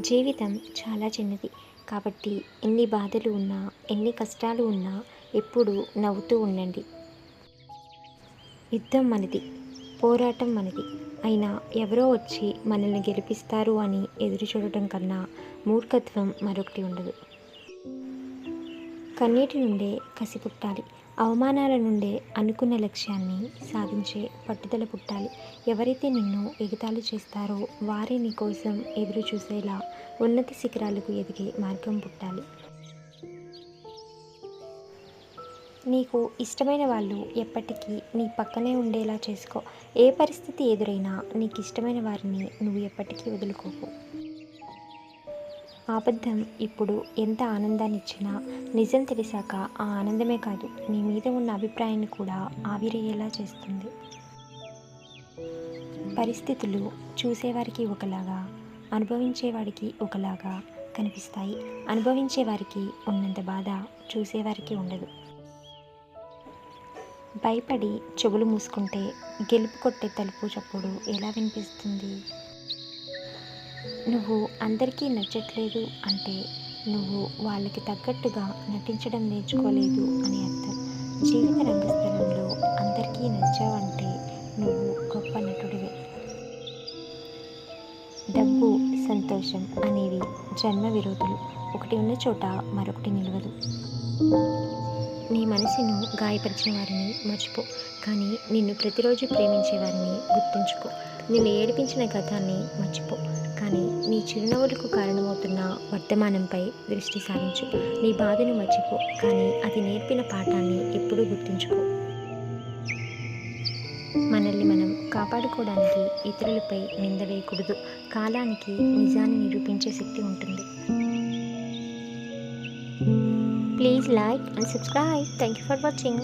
జీవితం చాలా చిన్నది కాబట్టి ఎన్ని బాధలు ఉన్నా, ఎన్ని కష్టాలు ఉన్నా ఎప్పుడూ నవ్వుతూ ఉండండి. యుద్ధం మనది, పోరాటం మనది. అయినా ఎవరో వచ్చి మనల్ని గెలిపిస్తారు అని ఎదురు చూడటం కన్నా మూర్ఖత్వం మరొకటి ఉండదు. కన్నీటి నుండే కసి పుట్టాలి. అవమానాల నుండే అనుకున్న లక్ష్యాన్ని సాధించే పట్టుదల పుట్టాలి. ఎవరైతే నిన్ను ఎగతాళి చేస్తారో వారే నీ కోసం ఎదురు చూసేలా ఉన్నత శిఖరాలకు ఎదిగే మార్గం పుట్టాలి. నీకు ఇష్టమైన వాళ్ళు ఎప్పటికీ నీ పక్కనే ఉండేలా చేసుకో. ఏ పరిస్థితి ఎదురైనా నీకు ఇష్టమైన వారిని నువ్వు ఎప్పటికీ వదులుకోకు. అబద్ధం ఇప్పుడు ఎంత ఆనందాన్ని ఇచ్చినా నిజం తెలిసాక ఆ ఆనందమే కాదు, నీ మీద ఉన్న అభిప్రాయాన్ని కూడా ఆవిరయ్యేలా చేస్తుంది. పరిస్థితులు చూసేవారికి ఒకలాగా, అనుభవించేవాడికి ఒకలాగా కనిపిస్తాయి. అనుభవించేవారికి ఉన్నంత బాధ చూసేవారికి ఉండదు. భయపడి చెవులు మూసుకుంటే గెలుపు కొట్టే తలుపు చప్పుడు ఎలా వినిపిస్తుంది? నువ్వు అందరికీ నచ్చట్లేదు అంటే నువ్వు వాళ్ళకి తగ్గట్టుగా నటించడం నేర్చుకోలేదు అని అర్థం. జీవిత రంగస్థలంలో అందరికీ నచ్చావంటే నువ్వు గొప్ప నటుడివే. డబ్బు, సంతోషం అనేవి జన్మ విరోధులు. ఒకటి ఉన్న చోట మరొకటి నిలవదు. నీ మనసును గాయపరిచిన వారిని మర్చిపో, కానీ నిన్ను ప్రతిరోజు ప్రేమించే వారిని గుర్తుంచుకో. నిన్ను ఏడిపించిన గతాన్ని మర్చిపో, కానీ నీ చిరునవ్వులకు కారణమవుతున్న వర్తమానంపై దృష్టి సారించు. నీ బాధను మర్చిపో, కానీ అది నేర్పిన పాఠాన్ని ఎప్పుడూ గుర్తుంచుకో. మనల్ని మనం కాపాడుకోవడానికి ఇతరులపై నింద వేయకూడదు. కాలానికి నిజాన్ని నిరూపించే శక్తి ఉంటుంది. Please like and subscribe. Thank you for watching.